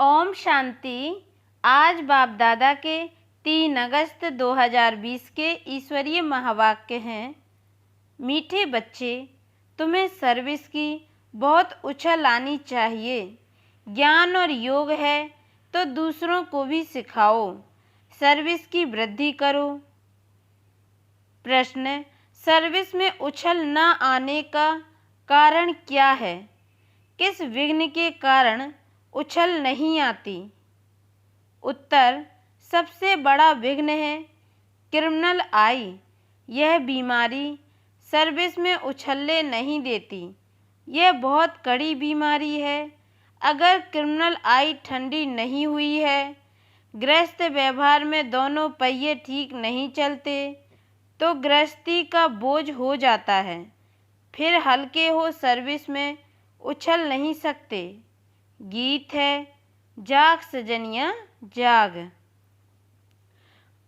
ओम शांति। आज बाप दादा के 3 अगस्त 2020 के ईश्वरीय महावाक्य हैं। मीठे बच्चे, तुम्हें सर्विस की बहुत उछल आनी चाहिए। ज्ञान और योग है तो दूसरों को भी सिखाओ। सर्विस की वृद्धि करो। प्रश्न: सर्विस में उछल न आने का कारण क्या है? किस विघ्न के कारण उछल नहीं आती? उत्तर: सबसे बड़ा विघ्न है क्रिमिनल आई। यह बीमारी सर्विस में उछलने नहीं देती। यह बहुत कड़ी बीमारी है। अगर क्रिमिनल आई ठंडी नहीं हुई है, गृहस्थ व्यवहार में दोनों पहिए ठीक नहीं चलते, तो गृहस्थी का बोझ हो जाता है। फिर हल्के हो सर्विस में उछल नहीं सकते। गीत है, जाग सजनिया जाग।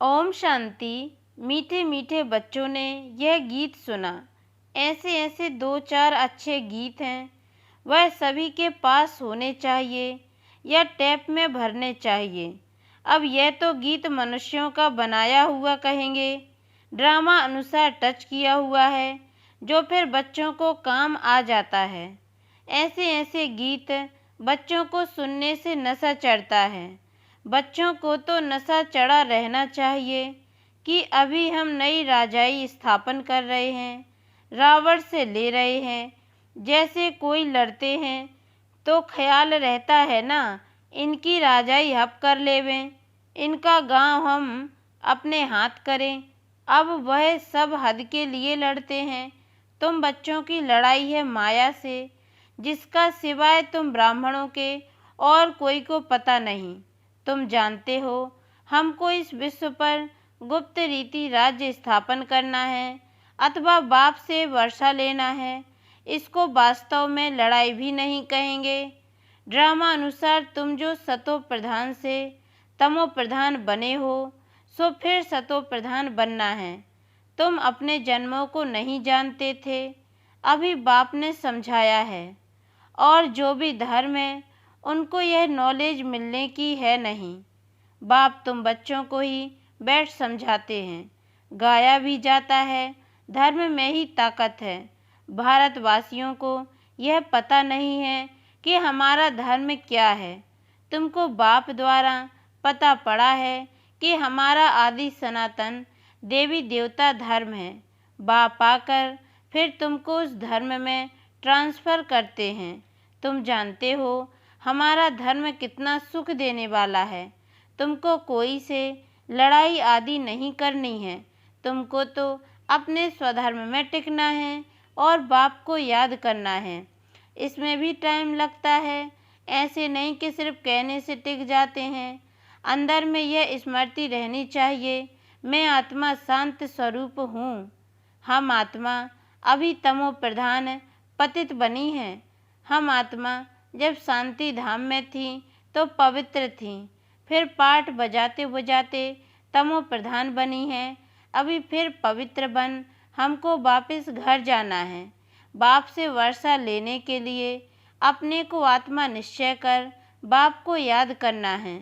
ओम शांति। मीठे मीठे बच्चों ने यह गीत सुना। ऐसे ऐसे 2-4 अच्छे गीत हैं, वह सभी के पास होने चाहिए या टेप में भरने चाहिए। अब यह तो गीत मनुष्यों का बनाया हुआ कहेंगे, ड्रामा अनुसार टच किया हुआ है, जो फिर बच्चों को काम आ जाता है। ऐसे ऐसे गीत बच्चों को सुनने से नशा चढ़ता है। बच्चों को तो नशा चढ़ा रहना चाहिए कि अभी हम नई राजाई स्थापन कर रहे हैं, रावण से ले रहे हैं। जैसे कोई लड़ते हैं तो ख्याल रहता है ना, इनकी राजाई हप कर लेवें, इनका गांव हम अपने हाथ करें। अब वह सब हद के लिए लड़ते हैं। तुम बच्चों की लड़ाई है माया से, जिसका सिवाय तुम ब्राह्मणों के और कोई को पता नहीं। तुम जानते हो, हमको इस विश्व पर गुप्त रीति राज्य स्थापन करना है अथवा बाप से वर्षा लेना है। इसको वास्तव में लड़ाई भी नहीं कहेंगे। ड्रामा अनुसार तुम जो सतो प्रधान से तमो प्रधान बने हो, सो फिर सतो प्रधान बनना है। तुम अपने जन्मों को नहीं जानते थे, अभी बाप ने समझाया है। और जो भी धर्म है, उनको यह नॉलेज मिलने की है नहीं। बाप तुम बच्चों को ही बैठ समझाते हैं। गाया भी जाता है, धर्म में ही ताकत है। भारतवासियों को यह पता नहीं है कि हमारा धर्म क्या है। तुमको बाप द्वारा पता पड़ा है कि हमारा आदि सनातन देवी देवता धर्म है। बाप आकर फिर तुमको उस धर्म में ट्रांसफ़र करते हैं। तुम जानते हो हमारा धर्म कितना सुख देने वाला है। तुमको कोई से लड़ाई आदि नहीं करनी है। तुमको तो अपने स्वधर्म में टिकना है और बाप को याद करना है। इसमें भी टाइम लगता है। ऐसे नहीं कि सिर्फ कहने से टिक जाते हैं। अंदर में यह स्मृति रहनी चाहिए, मैं आत्मा शांत स्वरूप हूँ। हम आत्मा अभी तमो प्रधान पतित बनी हैं। हम आत्मा जब शांति धाम में थी तो पवित्र थी, फिर पाठ बजाते बजाते तमो प्रधान बनी हैं। अभी फिर पवित्र बन हमको वापस घर जाना है। बाप से वर्षा लेने के लिए अपने को आत्मा निश्चय कर बाप को याद करना है।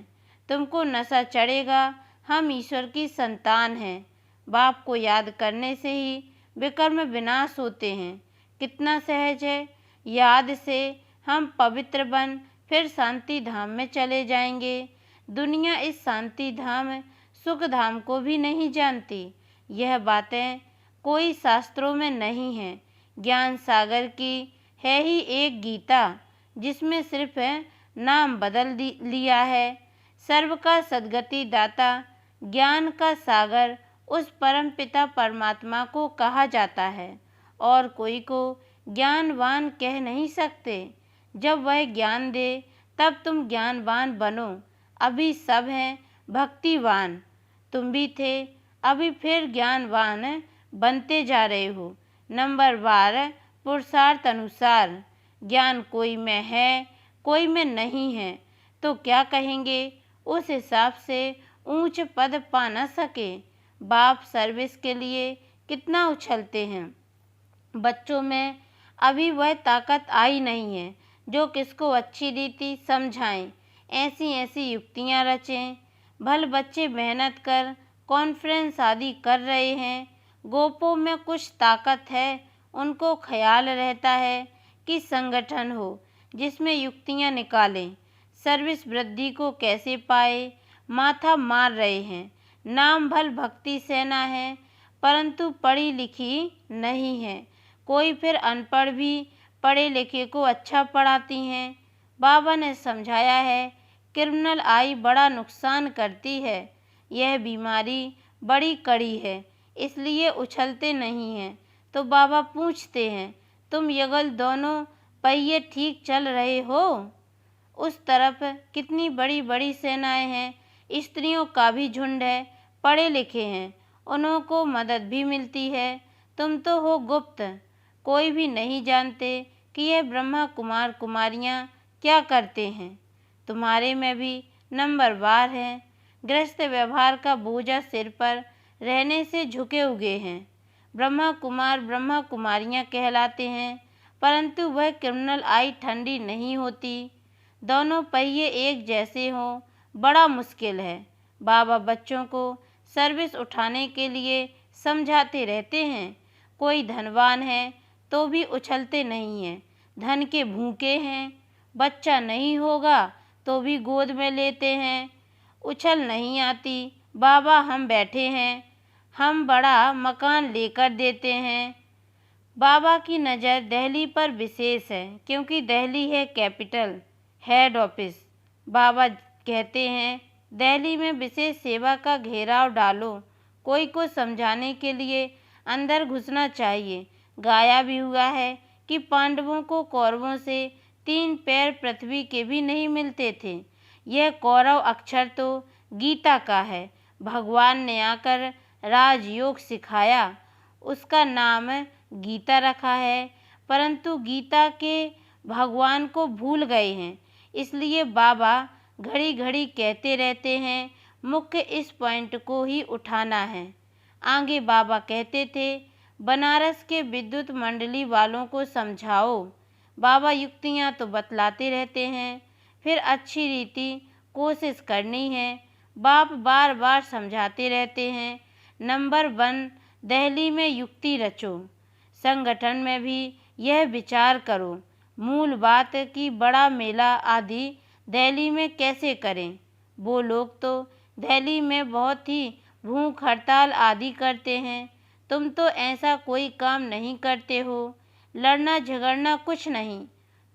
तुमको नशा चढ़ेगा, हम ईश्वर की संतान हैं। बाप को याद करने से ही विकर्म विनाश होते हैं। कितना सहज है। याद से हम पवित्र बन फिर शांति धाम में चले जाएंगे। दुनिया इस शांति धाम सुख धाम को भी नहीं जानती। यह बातें कोई शास्त्रों में नहीं है। ज्ञान सागर की है ही एक गीता, जिसमें सिर्फ नाम बदल लिया है। सर्व का सद्गति दाता ज्ञान का सागर उस परम पिता परमात्मा को कहा जाता है, और कोई को ज्ञानवान कह नहीं सकते। जब वह ज्ञान दे तब तुम ज्ञानवान बनो। अभी सब हैं भक्तिवान। तुम भी थे, अभी फिर ज्ञानवान बनते जा रहे हो। नंबरवार पुरुषार्थ अनुसार। ज्ञान कोई में है, कोई में नहीं है, तो क्या कहेंगे? उस हिसाब से ऊंच पद पा न सके। बाप सर्विस के लिए कितना उछलते हैं। बच्चों में अभी वह ताकत आई नहीं है जो किसको अच्छी रीति समझाएं। ऐसी ऐसी युक्तियाँ रचें। भल बच्चे मेहनत कर कॉन्फ्रेंस आदि कर रहे हैं, गोपों में कुछ ताकत है, उनको ख्याल रहता है कि संगठन हो जिसमें युक्तियाँ निकालें, सर्विस वृद्धि को कैसे पाए। माथा मार रहे हैं, नाम भल भक्ति सेना है, परंतु पढ़ी लिखी नहीं है। कोई फिर अनपढ़ भी पढ़े लिखे को अच्छा पढ़ाती हैं। बाबा ने समझाया है, क्रिमिनल आई बड़ा नुकसान करती है। यह बीमारी बड़ी कड़ी है, इसलिए उछलते नहीं हैं। तो बाबा पूछते हैं, तुम युगल दोनों पहिए ठीक चल रहे हो? उस तरफ कितनी बड़ी बड़ी सेनाएं हैं, स्त्रियों का भी झुंड है, पढ़े लिखे हैं, उन्हों को मदद भी मिलती है। तुम तो हो गुप्त, कोई भी नहीं जानते कि यह ब्रह्मा कुमार कुमारियाँ क्या करते हैं। तुम्हारे में भी नंबरवार हैं, गृहस्थ व्यवहार का बोझा सिर पर रहने से झुके हुए हैं। ब्रह्मा कुमारियाँ कहलाते हैं, परंतु वह क्रिमिनल आई ठंडी नहीं होती। दोनों पहिए एक जैसे हों, बड़ा मुश्किल है। बाबा बच्चों को सर्विस उठाने के लिए समझाते रहते हैं। कोई धनवान है तो भी उछलते नहीं हैं, धन के भूखे हैं। बच्चा नहीं होगा तो भी गोद में लेते हैं। उछल नहीं आती, बाबा हम बैठे हैं, हम बड़ा मकान लेकर देते हैं। बाबा की नज़र दिल्ली पर विशेष है, क्योंकि दिल्ली है कैपिटल, हेड ऑफिस। बाबा कहते हैं, दिल्ली में विशेष सेवा का घेराव डालो। कोई को समझाने के लिए अंदर घुसना चाहिए। गाया भी हुआ है कि पांडवों को कौरवों से 3 पैर पृथ्वी के भी नहीं मिलते थे। यह कौरव अक्षर तो गीता का है। भगवान ने आकर राजयोग सिखाया, उसका नाम गीता रखा है, परंतु गीता के भगवान को भूल गए हैं। इसलिए बाबा घड़ी घड़ी कहते रहते हैं, मुख्य इस पॉइंट को ही उठाना है। आगे बाबा कहते थे, बनारस के विद्युत मंडली वालों को समझाओ। बाबा युक्तियाँ तो बतलाते रहते हैं, फिर अच्छी रीति कोशिश करनी है। बाप बार बार समझाते रहते हैं। नंबर 1, दिल्ली में युक्ति रचो। संगठन में भी यह विचार करो। मूल बात कि बड़ा मेला आदि दिल्ली में कैसे करें। वो लोग तो दिल्ली में बहुत ही भूख हड़ताल आदि करते हैं, तुम तो ऐसा कोई काम नहीं करते हो। लड़ना झगड़ना कुछ नहीं,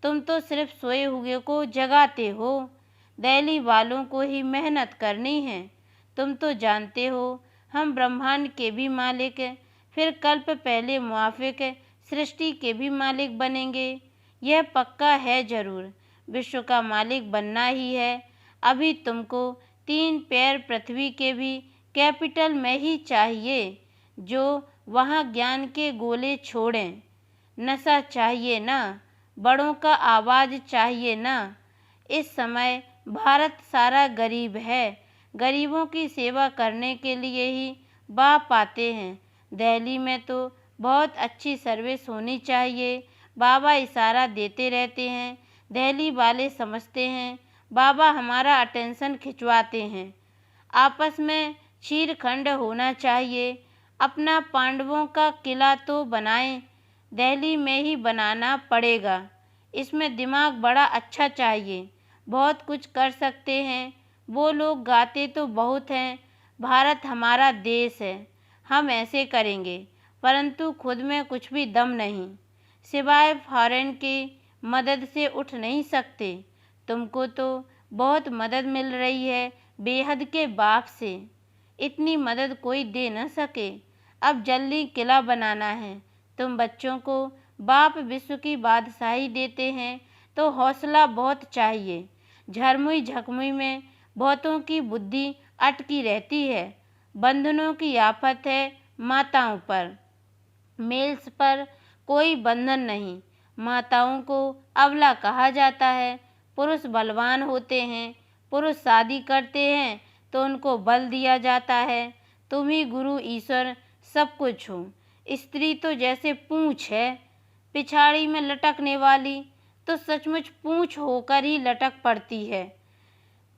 तुम तो सिर्फ सोए हुए को जगाते हो। दिल्ली वालों को ही मेहनत करनी है। तुम तो जानते हो हम ब्रह्मांड के भी मालिक, फिर कल्प पहले मुआफिक सृष्टि के भी मालिक बनेंगे। यह पक्का है जरूर, विश्व का मालिक बनना ही है। अभी तुमको 3 पैर पृथ्वी के भी कैपिटल में ही चाहिए, जो वहाँ ज्ञान के गोले छोड़ें। नशा चाहिए ना, बड़ों का आवाज़ चाहिए ना। इस समय भारत सारा गरीब है, गरीबों की सेवा करने के लिए ही बाप आते हैं। दिल्ली में तो बहुत अच्छी सर्विस होनी चाहिए। बाबा इशारा देते रहते हैं। दिल्ली वाले समझते हैं बाबा हमारा अटेंशन खिंचवाते हैं। आपस में चीरखंड होना चाहिए। अपना पांडवों का किला तो बनाएं, दिल्ली में ही बनाना पड़ेगा। इसमें दिमाग बड़ा अच्छा चाहिए, बहुत कुछ कर सकते हैं। वो लोग गाते तो बहुत हैं, भारत हमारा देश है, हम ऐसे करेंगे, परंतु खुद में कुछ भी दम नहीं, सिवाय फॉरेन की मदद से उठ नहीं सकते। तुमको तो बहुत मदद मिल रही है बेहद के बाप से, इतनी मदद कोई दे न सके। अब जल्दी किला बनाना है। तुम बच्चों को बाप विश्व की बादशाही देते हैं तो हौसला बहुत चाहिए। झरमुई झकमुई में बहुतों की बुद्धि अटकी रहती है। बंधनों की आफत है माताओं पर, मेल्स पर कोई बंधन नहीं। माताओं को अबला कहा जाता है। पुरुष बलवान होते हैं, पुरुष शादी करते हैं तो उनको बल दिया जाता है। तुम ही गुरु ईश्वर सब कुछ हो। स्त्री तो जैसे पूँछ है पिछाड़ी में लटकने वाली, तो सचमुच पूँछ होकर ही लटक पड़ती है।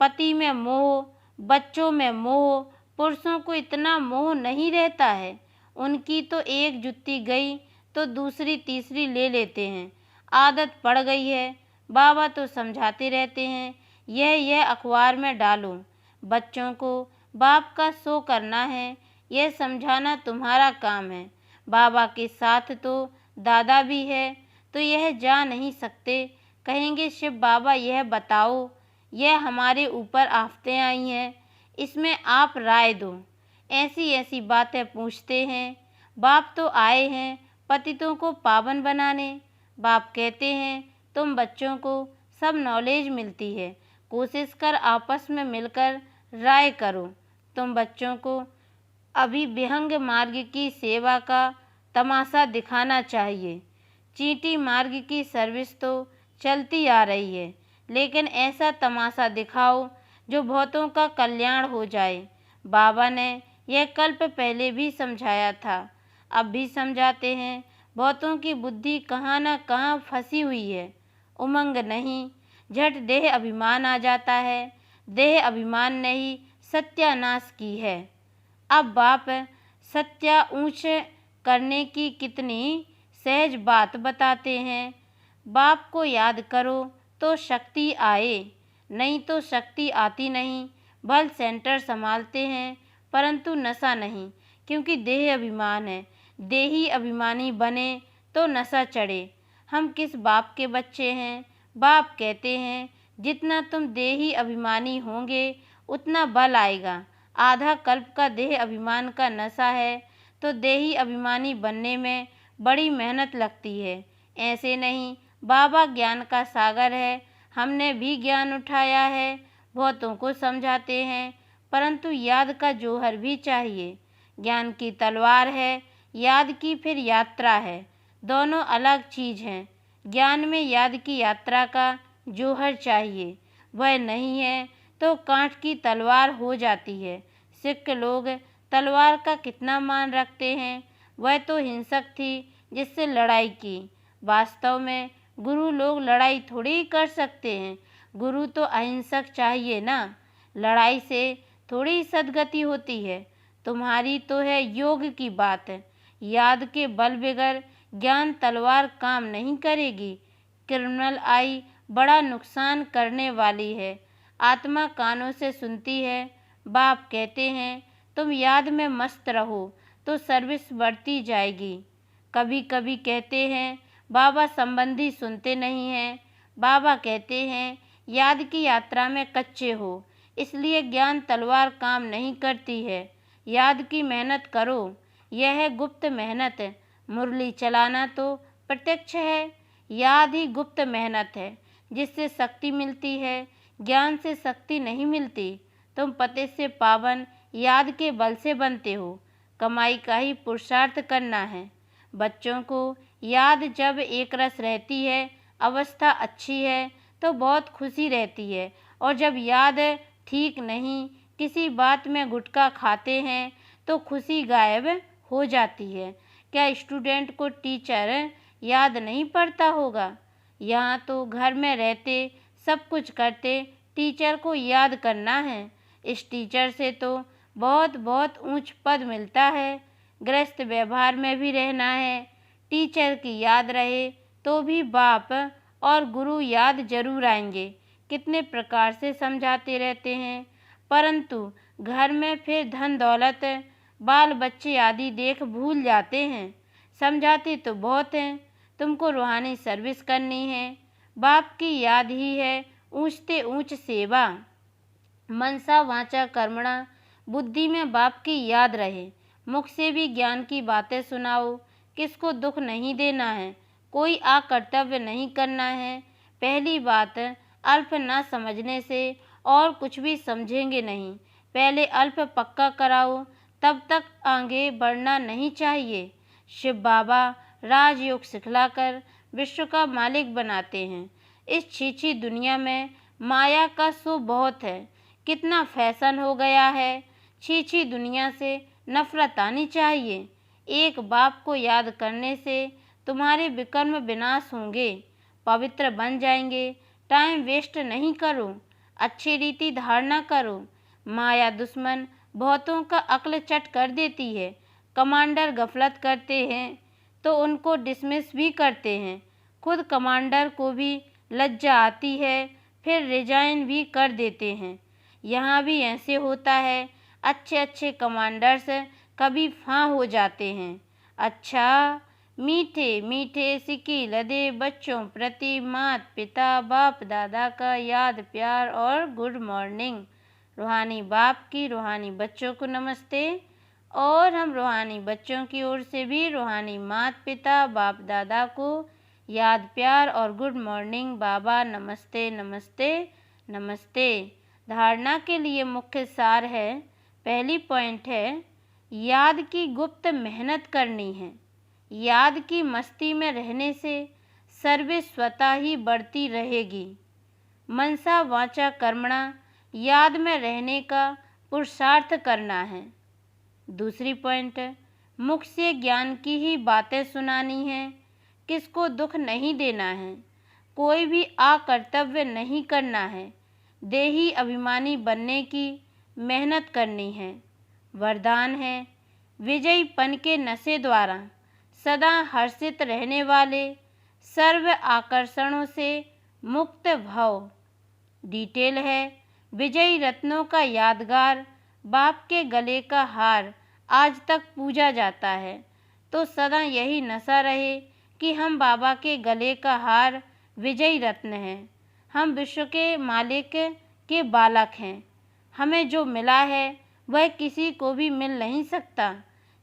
पति में मोह, बच्चों में मोह, पुरुषों को इतना मोह नहीं रहता है। उनकी तो एक जुत्ती गई तो दूसरी तीसरी ले लेते हैं, आदत पड़ गई है। बाबा तो समझाते रहते हैं, यह अखबार में डालो। बच्चों को बाप का शो करना है, यह समझाना तुम्हारा काम है। बाबा के साथ तो दादा भी है, तो यह जा नहीं सकते। कहेंगे शिव बाबा यह बताओ, यह हमारे ऊपर आफतें आई हैं, इसमें आप राय दो। ऐसी ऐसी बातें पूछते हैं। बाप तो आए हैं पतितों को पावन बनाने। बाप कहते हैं तुम बच्चों को सब नॉलेज मिलती है, कोशिश कर आपस में मिलकर राय करो। तुम बच्चों को अभी विहंग मार्ग की सेवा का तमाशा दिखाना चाहिए। चींटी मार्ग की सर्विस तो चलती आ रही है, लेकिन ऐसा तमाशा दिखाओ जो बहुतों का कल्याण हो जाए। बाबा ने यह कल्प पहले भी समझाया था, अब भी समझाते हैं। बहुतों की बुद्धि कहाँ न कहाँ फंसी हुई है। उमंग नहीं, झट देह अभिमान आ जाता है। देह अभिमान ने ही सत्यानाश की है। अब बाप सत्या ऊंच करने की कितनी सहज बात बताते हैं। बाप को याद करो तो शक्ति आए, नहीं तो शक्ति आती नहीं। बल सेंटर संभालते हैं परंतु नशा नहीं, क्योंकि देह अभिमान है। देही अभिमानी बने तो नशा चढ़े। हम किस बाप के बच्चे हैं? बाप कहते हैं जितना तुम देही अभिमानी होंगे उतना बल आएगा। आधा कल्प का देह अभिमान का नशा है तो देही अभिमानी बनने में बड़ी मेहनत लगती है। ऐसे नहीं, बाबा ज्ञान का सागर है, हमने भी ज्ञान उठाया है। बहुतों को समझाते हैं, परंतु याद का जौहर भी चाहिए। ज्ञान की तलवार है, याद की फिर यात्रा है, दोनों अलग चीज़ हैं। ज्ञान में याद की यात्रा का जौहर चाहिए, वह नहीं है तो कांट की तलवार हो जाती है। सिख लोग तलवार का कितना मान रखते हैं, वह तो हिंसक थी जिससे लड़ाई की। वास्तव में गुरु लोग लड़ाई थोड़ी कर सकते हैं, गुरु तो अहिंसक चाहिए ना। लड़ाई से थोड़ी सदगति होती है। तुम्हारी तो है योग की बात। याद के बल बगैर ज्ञान तलवार काम नहीं करेगी। क्रिमिनल आई बड़ा नुकसान करने वाली है, आत्मा कानों से सुनती है। बाप कहते हैं तुम याद में मस्त रहो तो सर्विस बढ़ती जाएगी। कभी कभी कहते हैं बाबा संबंधी सुनते नहीं हैं। बाबा कहते हैं याद की यात्रा में कच्चे हो, इसलिए ज्ञान तलवार काम नहीं करती है। याद की मेहनत करो, यह है गुप्त मेहनत। मुरली चलाना तो प्रत्यक्ष है, याद ही गुप्त मेहनत है जिससे शक्ति मिलती है। ज्ञान से शक्ति नहीं मिलती। तुम पते से पावन याद के बल से बनते हो। कमाई का ही पुरुषार्थ करना है। बच्चों को याद जब एक रस रहती है, अवस्था अच्छी है तो बहुत खुशी रहती है, और जब याद ठीक नहीं, किसी बात में गुटखा खाते हैं तो खुशी गायब हो जाती है। क्या स्टूडेंट को टीचर याद नहीं पड़ता होगा? यहाँ तो घर में रहते सब कुछ करते टीचर को याद करना है। इस टीचर से तो बहुत बहुत ऊंच पद मिलता है। गृहस्थ व्यवहार में भी रहना है। टीचर की याद रहे तो भी बाप और गुरु याद जरूर आएंगे। कितने प्रकार से समझाते रहते हैं, परंतु घर में फिर धन दौलत, बाल बच्चे आदि देख भूल जाते हैं। समझाते तो बहुत हैं, तुमको रूहानी सर्विस करनी है। बाप की याद ही है ऊंचते ऊंच सेवा। मनसा वाचा कर्मणा, बुद्धि में बाप की याद रहे। मुख से भी ज्ञान की बातें सुनाओ। किसको दुख नहीं देना है, कोई अकर्तव्य नहीं करना है। पहली बात, अल्प ना समझने से और कुछ भी समझेंगे नहीं। पहले अल्प पक्का कराओ, तब तक आगे बढ़ना नहीं चाहिए। शिव बाबा राजयोग सिखलाकर विश्व का मालिक बनाते हैं। इस छीछी दुनिया में माया का शो बहुत है। कितना फैशन हो गया है। छीछी दुनिया से नफरत आनी चाहिए। एक बाप को याद करने से तुम्हारे विकर्म विनाश होंगे, पवित्र बन जाएंगे। टाइम वेस्ट नहीं करो। अच्छी रीति धारणा करो। माया दुश्मन बहुतों का अक्ल चट कर देती है। कमांडर गफलत करते हैं तो उनको डिसमिस भी करते हैं। खुद कमांडर को भी लज्जा आती है, फिर रिजाइन भी कर देते हैं। यहाँ भी ऐसे होता है। अच्छे अच्छे कमांडर्स कभी फां हो जाते हैं। अच्छा, मीठे मीठे सिक्के लदे बच्चों प्रति माता पिता बाप दादा का याद प्यार और गुड मॉर्निंग। रूहानी बाप की रूहानी बच्चों को नमस्ते। और हम रूहानी बच्चों की ओर से भी रूहानी माता पिता बाप दादा को याद प्यार और गुड मॉर्निंग बाबा, नमस्ते नमस्ते नमस्ते। धारणा के लिए मुख्य सार है। पहली पॉइंट है, याद की गुप्त मेहनत करनी है। याद की मस्ती में रहने से सर्विस स्वतः ही बढ़ती रहेगी। मनसा वाचा कर्मणा, याद में रहने का पुरुषार्थ करना है। दूसरी पॉइंट, मुख से ज्ञान की ही बातें सुनानी है। किसको दुख नहीं देना है। कोई भी अकर्तव्य नहीं करना है। देही अभिमानी बनने की मेहनत करनी है। वरदान है, विजयीपन के नशे द्वारा सदा हर्षित रहने वाले, सर्व आकर्षणों से मुक्त भव। डिटेल है, विजयी रत्नों का यादगार, बाप के गले का हार आज तक पूजा जाता है। तो सदा यही नशा रहे कि हम बाबा के गले का हार विजयी रत्न हैं। हम विश्व के मालिक के बालक हैं। हमें जो मिला है वह किसी को भी मिल नहीं सकता।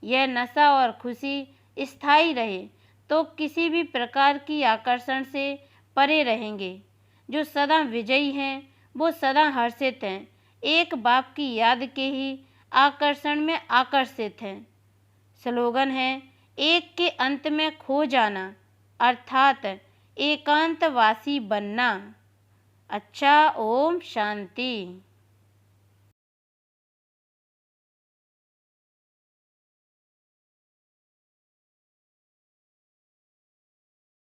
यह नशा और खुशी स्थायी रहे तो किसी भी प्रकार की आकर्षण से परे रहेंगे। जो सदा विजयी हैं वो सदा हर्षित हैं। एक बाप की याद के ही आकर्षण में आकर्षित हैं। स्लोगन है, एक के अंत में खो जाना अर्थात एकांतवासी बनना। अच्छा, ओम शांति।